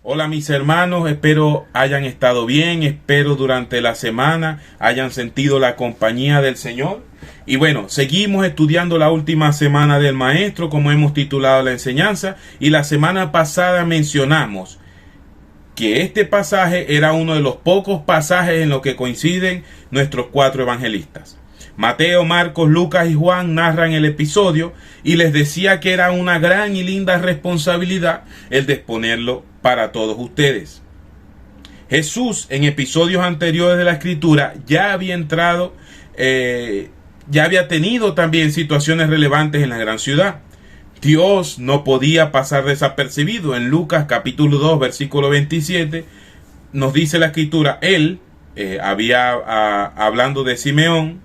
Hola mis hermanos, espero hayan estado bien, espero durante la semana hayan sentido la compañía del Señor. Y bueno, seguimos estudiando la última semana del Maestro, como hemos titulado la enseñanza, y la semana pasada mencionamos que este pasaje era uno de los pocos pasajes en los que coinciden nuestros cuatro evangelistas. Mateo, Marcos, Lucas y Juan narran el episodio y les decía que era una gran y linda responsabilidad el de exponerlo para todos ustedes. Jesús en episodios anteriores de la Escritura ya había entrado, ya había tenido también situaciones relevantes en la gran ciudad. Dios no podía pasar desapercibido. En Lucas capítulo 2 versículo 27 nos dice la Escritura, él, hablando de Simeón,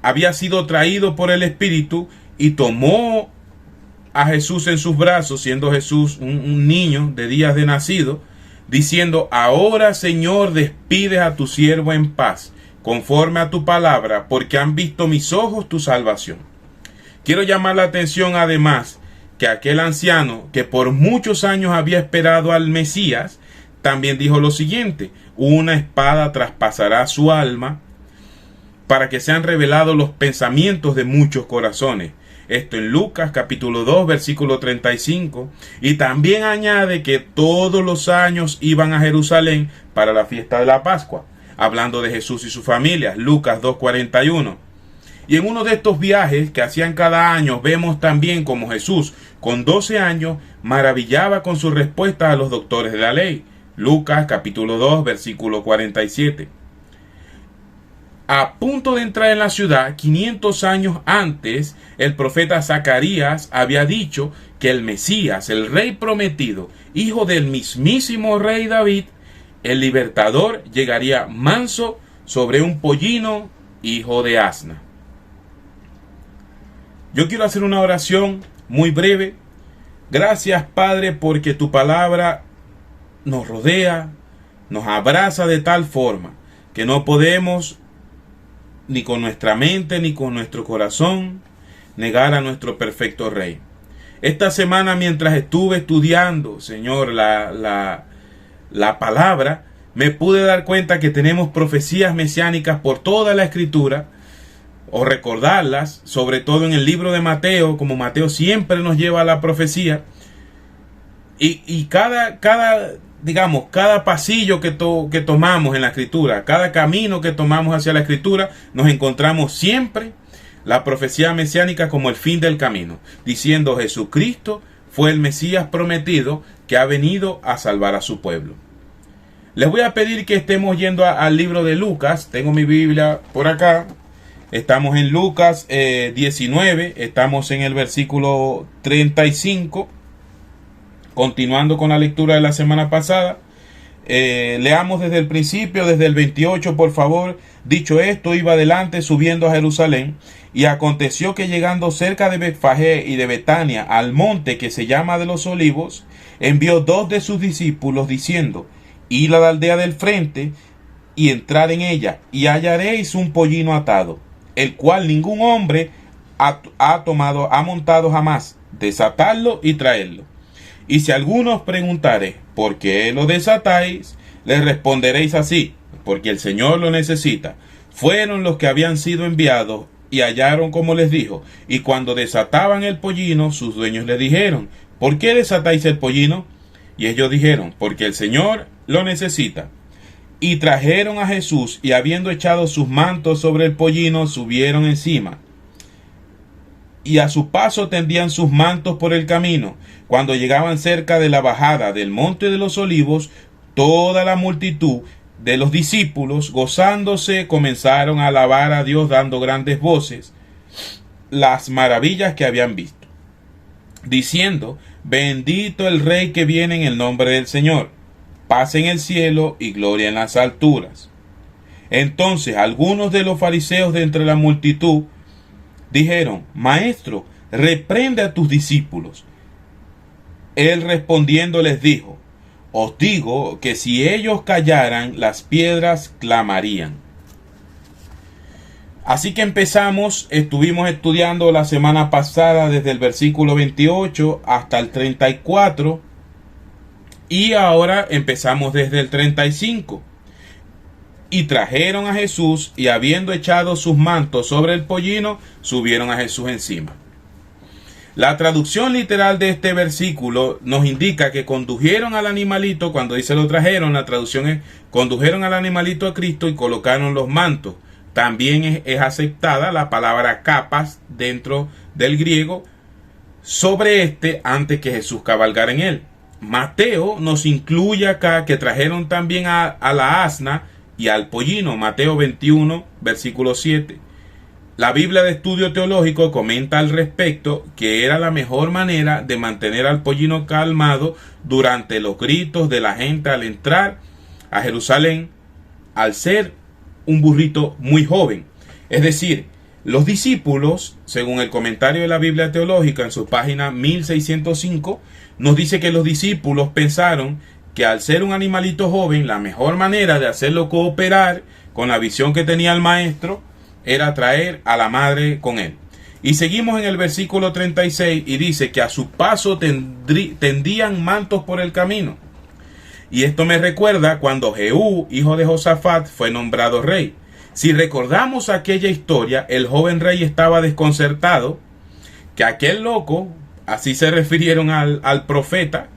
había sido traído por el Espíritu y tomó a Jesús en sus brazos, siendo Jesús un niño de días de nacido, diciendo: ahora, Señor, despides a tu siervo en paz, conforme a tu palabra, porque han visto mis ojos tu salvación. Quiero llamar la atención además que aquel anciano que por muchos años había esperado al Mesías, también dijo lo siguiente: una espada traspasará su alma, para que sean revelados los pensamientos de muchos corazones. Esto en Lucas capítulo 2 versículo 35. Y también añade que todos los años iban a Jerusalén para la fiesta de la Pascua, hablando de Jesús y su familia. Lucas 2:41. Y en uno de estos viajes que hacían cada año, vemos también como Jesús, con 12 años, maravillaba con sus respuestas a los doctores de la ley. Lucas capítulo 2 versículo 47. A punto de entrar en la ciudad, 500 años antes, el profeta Zacarías había dicho que el Mesías, el rey prometido, hijo del mismísimo rey David, el libertador, llegaría manso sobre un pollino, hijo de asna. Yo quiero hacer una oración muy breve. Gracias, Padre, porque tu palabra nos rodea, nos abraza de tal forma que no podemos ni con nuestra mente ni con nuestro corazón negar a nuestro perfecto Rey. Esta semana, mientras estuve estudiando, Señor, la palabra, me pude dar cuenta que tenemos profecías mesiánicas por toda la Escritura, o recordarlas, sobre todo en el libro de Mateo, como Mateo siempre nos lleva a la profecía, y cada pasillo que tomamos en la Escritura, cada camino que tomamos hacia la Escritura, nos encontramos siempre la profecía mesiánica como el fin del camino, diciendo: Jesucristo fue el Mesías prometido que ha venido a salvar a su pueblo. Les voy a pedir que estemos yendo al libro de Lucas. Tengo mi Biblia por acá. Estamos en Lucas 19, estamos en el versículo 35. Continuando con la lectura de la semana pasada, leamos desde el principio, desde el 28, por favor. Dicho esto, iba adelante subiendo a Jerusalén, y aconteció que llegando cerca de Betfagé y de Betania, al monte que se llama de los Olivos, envió 2 de sus discípulos, diciendo: id a la aldea del frente y entrad en ella, y hallaréis un pollino atado, el cual ningún hombre ha montado jamás. Desatadlo y traedlo. Y si alguno os preguntare: ¿por qué lo desatáis?, le responderéis así: porque el Señor lo necesita. Fueron los que habían sido enviados y hallaron como les dijo. Y cuando desataban el pollino, sus dueños le dijeron: ¿por qué desatáis el pollino? Y ellos dijeron: porque el Señor lo necesita. Y trajeron a Jesús, y habiendo echado sus mantos sobre el pollino, subieron encima. Y a su paso tendían sus mantos por el camino. Cuando llegaban cerca de la bajada del monte de los Olivos, toda la multitud de los discípulos, gozándose, comenzaron a alabar a Dios, dando grandes voces las maravillas que habían visto, diciendo: bendito el Rey que viene en el nombre del Señor, paz en el cielo y gloria en las alturas. Entonces algunos de los fariseos de entre la multitud dijeron: Maestro, reprende a tus discípulos. Él respondiendo les dijo: os digo que si ellos callaran, las piedras clamarían. Así que estuvimos estudiando la semana pasada desde el versículo 28 hasta el 34, Y ahora empezamos desde el 35. Y trajeron a Jesús, y habiendo echado sus mantos sobre el pollino, subieron a Jesús encima. La traducción literal de este versículo nos indica que condujeron al animalito. Cuando dice lo trajeron, la traducción es condujeron al animalito a Cristo y colocaron los mantos. También es aceptada la palabra capas dentro del griego sobre este antes que Jesús cabalgara en él. Mateo nos incluye acá que trajeron también a la asna y al pollino. Mateo 21, versículo 7. La Biblia de Estudio Teológico comenta al respecto que era la mejor manera de mantener al pollino calmado durante los gritos de la gente al entrar a Jerusalén, al ser un burrito muy joven. Es decir, los discípulos, según el comentario de la Biblia Teológica en su página 1605, nos dice que los discípulos pensaron que al ser un animalito joven, la mejor manera de hacerlo cooperar con la visión que tenía el maestro era traer a la madre con él. Y seguimos en el versículo 36 y dice que a su paso tendían mantos por el camino. Y esto me recuerda cuando Jehú, hijo de Josafat, fue nombrado rey. Si recordamos aquella historia, el joven rey estaba desconcertado que aquel loco, así se refirieron al profeta,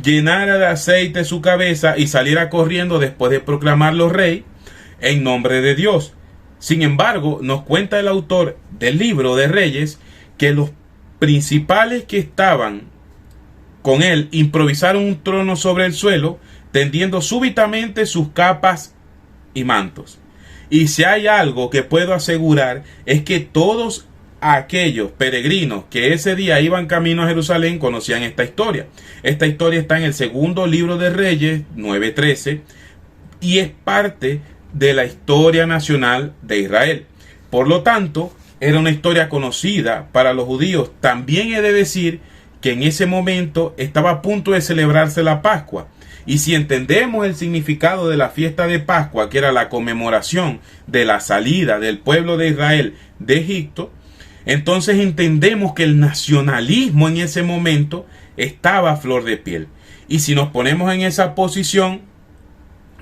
llenara de aceite su cabeza y saliera corriendo después de proclamarlo rey en nombre de Dios. Sin embargo, nos cuenta el autor del libro de Reyes que los principales que estaban con él improvisaron un trono sobre el suelo, tendiendo súbitamente sus capas y mantos. Y si hay algo que puedo asegurar es que todos aquellos peregrinos que ese día iban camino a Jerusalén conocían esta historia. Esta historia está en el segundo libro de Reyes 9:13 y es parte de la historia nacional de Israel. Por lo tanto, era una historia conocida para los judíos. También he de decir que en ese momento estaba a punto de celebrarse la Pascua. Y si entendemos el significado de la fiesta de Pascua, que era la conmemoración de la salida del pueblo de Israel de Egipto, entonces entendemos que el nacionalismo en ese momento estaba a flor de piel. Y si nos ponemos en esa posición,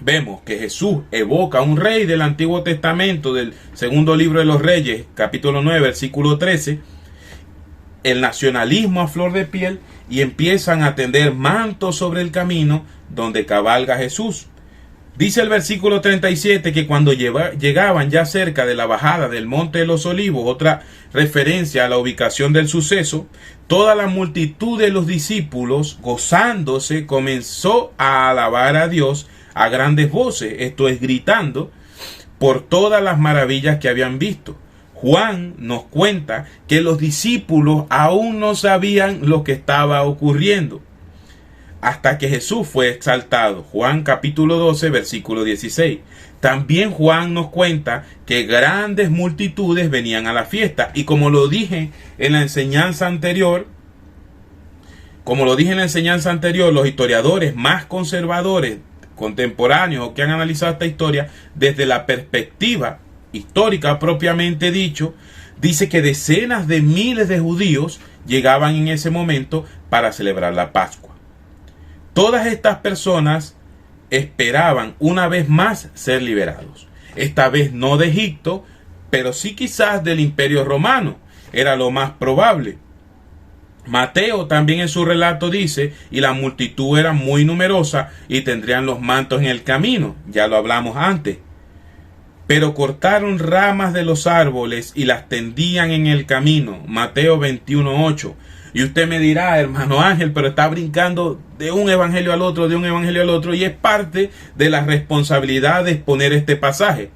vemos que Jesús evoca a un rey del Antiguo Testamento, del segundo libro de los Reyes, capítulo 9, versículo 13, el nacionalismo a flor de piel, y empiezan a tender mantos sobre el camino donde cabalga Jesús. Dice el versículo 37 que cuando llegaban ya cerca de la bajada del Monte de los Olivos, otra referencia a la ubicación del suceso, toda la multitud de los discípulos, gozándose, comenzó a alabar a Dios a grandes voces, esto es gritando, por todas las maravillas que habían visto. Juan nos cuenta que los discípulos aún no sabían lo que estaba ocurriendo hasta que Jesús fue exaltado. Juan capítulo 12, versículo 16. También Juan nos cuenta que grandes multitudes venían a la fiesta. Y como lo dije en la enseñanza anterior, los historiadores más conservadores, contemporáneos o que han analizado esta historia desde la perspectiva histórica propiamente dicho, dice que decenas de miles de judíos llegaban en ese momento para celebrar la Pascua. Todas estas personas esperaban una vez más ser liberados. Esta vez no de Egipto, pero sí quizás del Imperio Romano. Era lo más probable. Mateo también en su relato dice, y la multitud era muy numerosa y tendrían los mantos en el camino. Ya lo hablamos antes. Pero cortaron ramas de los árboles y las tendían en el camino. Mateo 21:8. Y usted me dirá, hermano Ángel, pero está brincando de un evangelio al otro, y es parte de la responsabilidad de exponer este pasaje,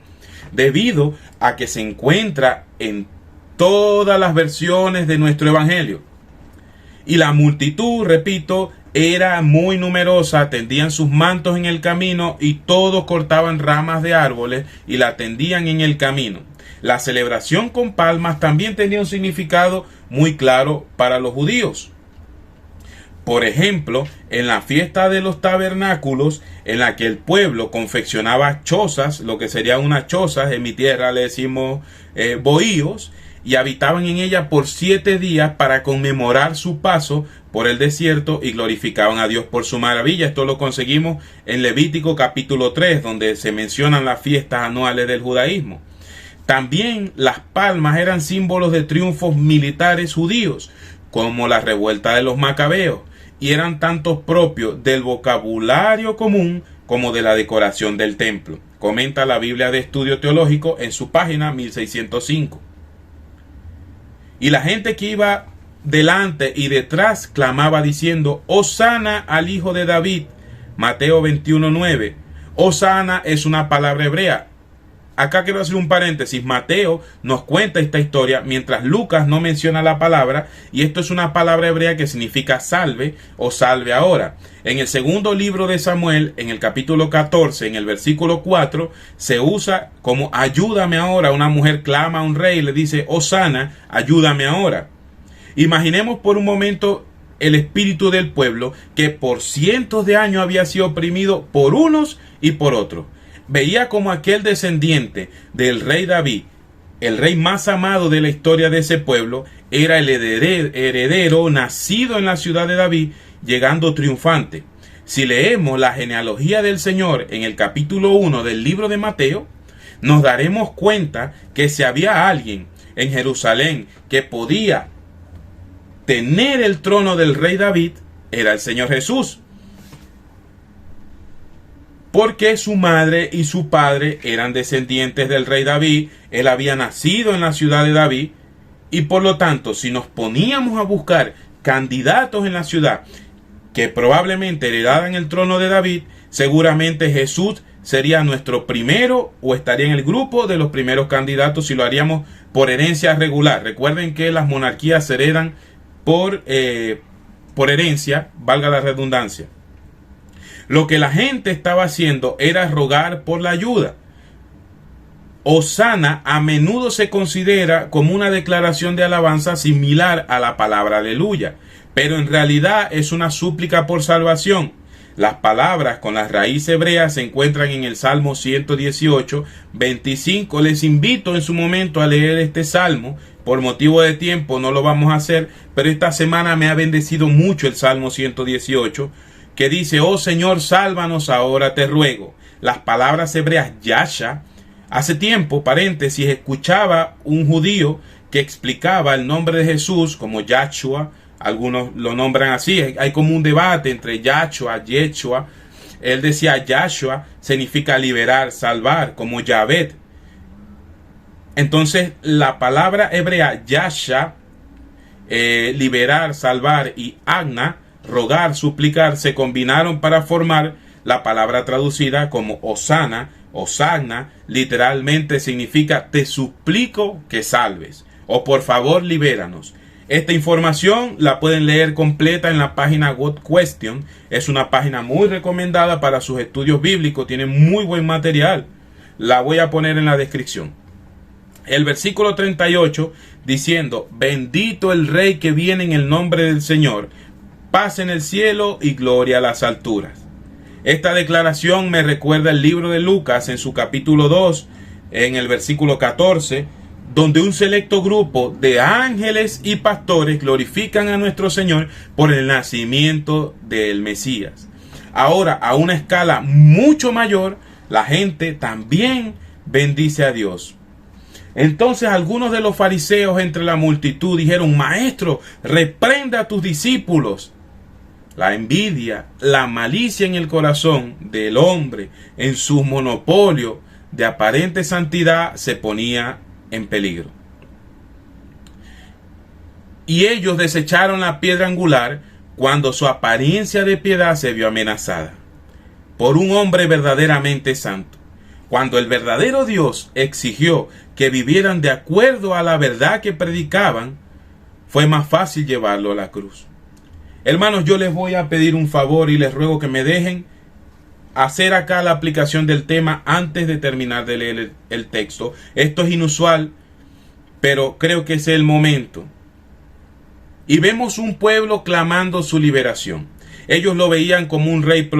debido a que se encuentra en todas las versiones de nuestro evangelio. Y la multitud, repito, era muy numerosa, tendían sus mantos en el camino y todos cortaban ramas de árboles y la tendían en el camino. La celebración con palmas también tenía un significado muy claro para los judíos. Por ejemplo, en la fiesta de los tabernáculos, en la que el pueblo confeccionaba chozas, lo que serían unas chozas, en mi tierra le decimos bohíos, y habitaban en ella por 7 días para conmemorar su paso por el desierto y glorificaban a Dios por su maravilla. Esto lo conseguimos en Levítico capítulo 3, donde se mencionan las fiestas anuales del judaísmo. También las palmas eran símbolos de triunfos militares judíos, como la revuelta de los macabeos, y eran tanto propios del vocabulario común como de la decoración del templo. Comenta la Biblia de Estudio Teológico en su página 1605. Y la gente que iba delante y detrás clamaba diciendo: Hosana al hijo de David. Mateo 21:9. Hosana es una palabra hebrea. Acá quiero hacer un paréntesis. Mateo nos cuenta esta historia mientras Lucas no menciona la palabra, y esto es una palabra hebrea que significa salve o salve ahora. En el segundo libro de Samuel, en el capítulo 14, en el versículo 4, se usa como ayúdame ahora. Una mujer clama a un rey y le dice: Hosana, ayúdame ahora. Imaginemos por un momento el espíritu del pueblo que por cientos de años había sido oprimido por unos y por otros. Veía como aquel descendiente del rey David, el rey más amado de la historia de ese pueblo, era el heredero nacido en la ciudad de David, llegando triunfante. Si leemos la genealogía del Señor en el capítulo 1 del libro de Mateo, nos daremos cuenta que si había alguien en Jerusalén que podía tener el trono del rey David, era el Señor Jesús. Porque su madre y su padre eran descendientes del rey David, él había nacido en la ciudad de David, y por lo tanto, si nos poníamos a buscar candidatos en la ciudad que probablemente heredaran el trono de David, seguramente Jesús sería nuestro primero o estaría en el grupo de los primeros candidatos si lo haríamos por herencia regular. Recuerden que las monarquías se heredan por herencia, valga la redundancia. Lo que la gente estaba haciendo era rogar por la ayuda. Hosana a menudo se considera como una declaración de alabanza similar a la palabra aleluya, pero en realidad es una súplica por salvación. Las palabras con las raíces hebreas se encuentran en el Salmo 118, 25. Les invito en su momento a leer este salmo. Por motivo de tiempo no lo vamos a hacer, pero esta semana me ha bendecido mucho el Salmo 118, que dice: oh Señor, sálvanos ahora, te ruego. Las palabras hebreas yasha. Hace tiempo, paréntesis, escuchaba un judío que explicaba el nombre de Jesús como Yahshua. Algunos lo nombran así. Hay como un debate entre Yahshua, Yeshua. Él decía Yahshua significa liberar, salvar, como Yahvet. Entonces la palabra hebrea yasha, liberar, salvar, y agna, rogar, suplicar, se combinaron para formar la palabra traducida como Hosana. Hosana literalmente significa te suplico que salves, o por favor libéranos. Esta información la pueden leer completa en la página God Question. Es una página muy recomendada para sus estudios bíblicos, tiene muy buen material. La voy a poner en la descripción. El versículo 38 diciendo: bendito el rey que viene en el nombre del Señor, paz en el cielo y gloria a las alturas. Esta declaración me recuerda el libro de Lucas en su capítulo 2, en el versículo 14, donde un selecto grupo de ángeles y pastores glorifican a nuestro Señor por el nacimiento del Mesías. Ahora, a una escala mucho mayor, la gente también bendice a Dios. Entonces algunos de los fariseos entre la multitud dijeron: Maestro, reprenda a tus discípulos. La envidia, la malicia en el corazón del hombre, en su monopolio de aparente santidad, se ponía en peligro. Y ellos desecharon la piedra angular cuando su apariencia de piedad se vio amenazada por un hombre verdaderamente santo. Cuando el verdadero Dios exigió que vivieran de acuerdo a la verdad que predicaban, fue más fácil llevarlo a la cruz. Hermanos, yo les voy a pedir un favor y les ruego que me dejen hacer acá la aplicación del tema antes de terminar de leer el texto. Esto es inusual, pero creo que es el momento. Y vemos un pueblo clamando su liberación. Ellos lo veían como un rey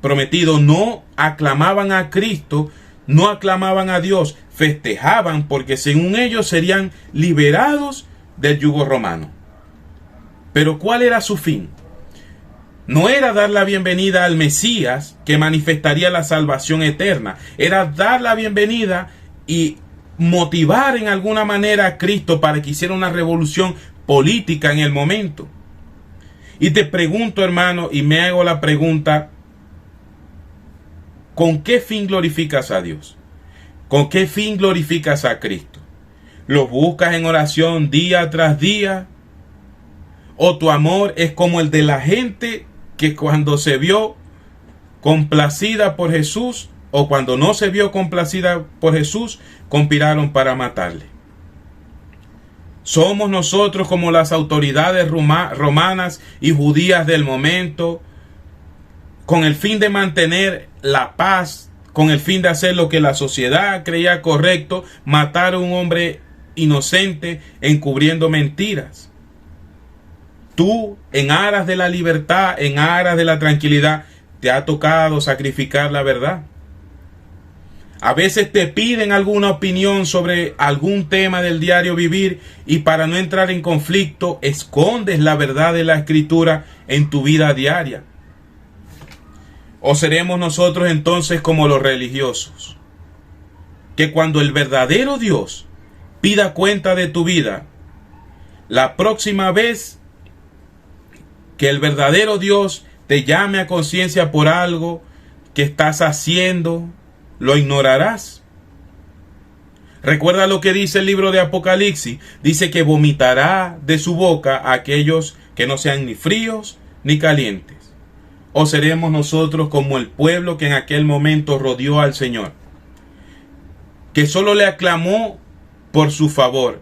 prometido, no aclamaban a Cristo no aclamaban a Dios, festejaban porque según ellos serían liberados del yugo romano. Pero ¿cuál era su fin? No era dar la bienvenida al Mesías que manifestaría la salvación eterna. Era dar la bienvenida y motivar en alguna manera a Cristo para que hiciera una revolución política en el momento. Y te pregunto, hermano, y me hago la pregunta, ¿con qué fin glorificas a Dios? ¿Con qué fin glorificas a Cristo? ¿Lo buscas en oración día tras día? ¿O tu amor es como el de la gente que cuando se vio complacida por Jesús o cuando no se vio complacida por Jesús, conspiraron para matarle? ¿Somos nosotros como las autoridades romanas y judías del momento, con el fin de mantener la paz, con el fin de hacer lo que la sociedad creía correcto, matar a un hombre inocente encubriendo mentiras? Tú, en aras de la libertad, en aras de la tranquilidad, te ha tocado sacrificar la verdad. A veces te piden alguna opinión sobre algún tema del diario vivir y para no entrar en conflicto, escondes la verdad de la Escritura en tu vida diaria. ¿O seremos nosotros entonces como los religiosos, que cuando el verdadero Dios pida cuenta de tu vida, la próxima vez que el verdadero Dios te llame a conciencia por algo que estás haciendo, lo ignorarás? Recuerda lo que dice el libro de Apocalipsis. Dice que vomitará de su boca a aquellos que no sean ni fríos ni calientes. ¿O seremos nosotros como el pueblo que en aquel momento rodeó al Señor, que solo le aclamó por su favor,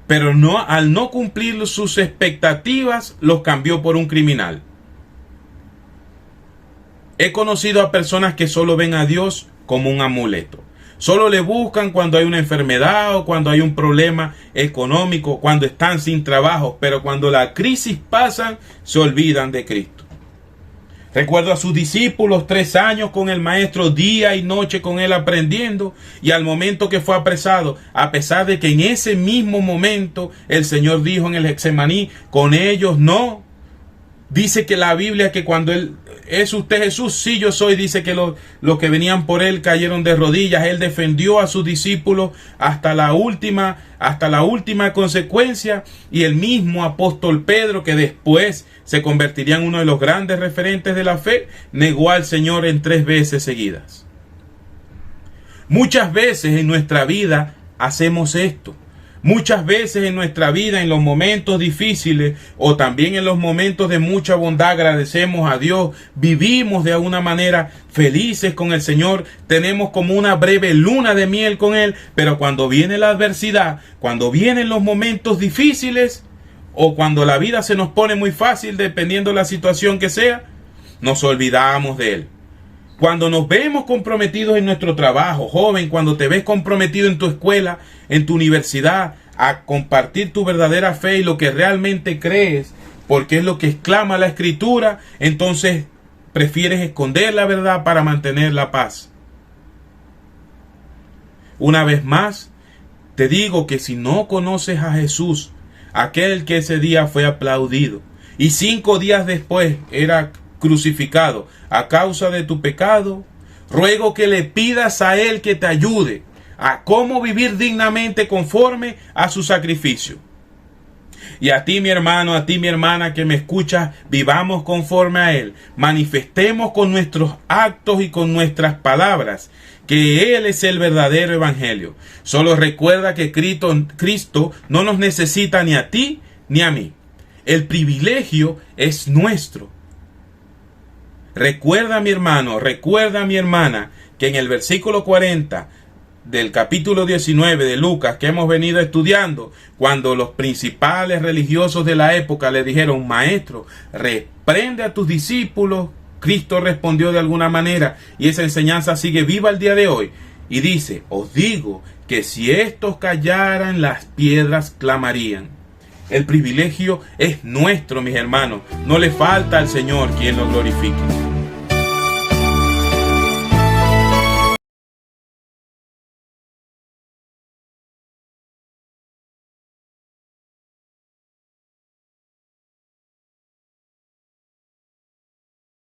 pero al no cumplir sus expectativas, los cambió por un criminal? He conocido a personas que solo ven a Dios como un amuleto. Solo le buscan cuando hay una enfermedad o cuando hay un problema económico, cuando están sin trabajo, pero cuando la crisis pasa, se olvidan de Cristo. Recuerdo a sus discípulos 3 años con el maestro, día y noche con él aprendiendo, y al momento que fue apresado, a pesar de que en ese mismo momento el Señor dijo en el Getsemaní, con ellos no. Dice que la Biblia que cuando él, ¿es usted Jesús? Sí, yo soy. Dice que los que venían por él cayeron de rodillas. Él defendió a sus discípulos hasta la última consecuencia. Y el mismo apóstol Pedro, que después se convertiría en uno de los grandes referentes de la fe, negó al Señor en 3 veces seguidas. Muchas veces en nuestra vida hacemos esto. Muchas veces en nuestra vida, en los momentos difíciles o también en los momentos de mucha bondad, agradecemos a Dios, vivimos de alguna manera felices con el Señor, tenemos como una breve luna de miel con Él, pero cuando viene la adversidad, cuando vienen los momentos difíciles o cuando la vida se nos pone muy fácil, dependiendo de la situación que sea, nos olvidamos de Él. Cuando nos vemos comprometidos en nuestro trabajo, joven, cuando te ves comprometido en tu escuela, en tu universidad, a compartir tu verdadera fe y lo que realmente crees, porque es lo que exclama la Escritura, entonces prefieres esconder la verdad para mantener la paz. Una vez más, te digo que si no conoces a Jesús, aquel que ese día fue aplaudido y 5 días después era crucificado a causa de tu pecado, ruego que le pidas a Él que te ayude a cómo vivir dignamente conforme a su sacrificio. Y a ti, mi hermano, a ti, mi hermana que me escuchas, vivamos conforme a Él. Manifestemos con nuestros actos y con nuestras palabras que Él es el verdadero evangelio. Solo recuerda que Cristo no nos necesita ni a ti ni a mí. El privilegio es nuestro. Recuerda, mi hermano, recuerda, mi hermana, que en el versículo 40 del capítulo 19 de Lucas que hemos venido estudiando, cuando los principales religiosos de la época le dijeron, maestro, reprende a tus discípulos, Cristo respondió de alguna manera, y esa enseñanza sigue viva el día de hoy, y dice, os digo que si estos callaran, las piedras clamarían. El privilegio es nuestro, mis hermanos, no le falta al Señor quien lo glorifique.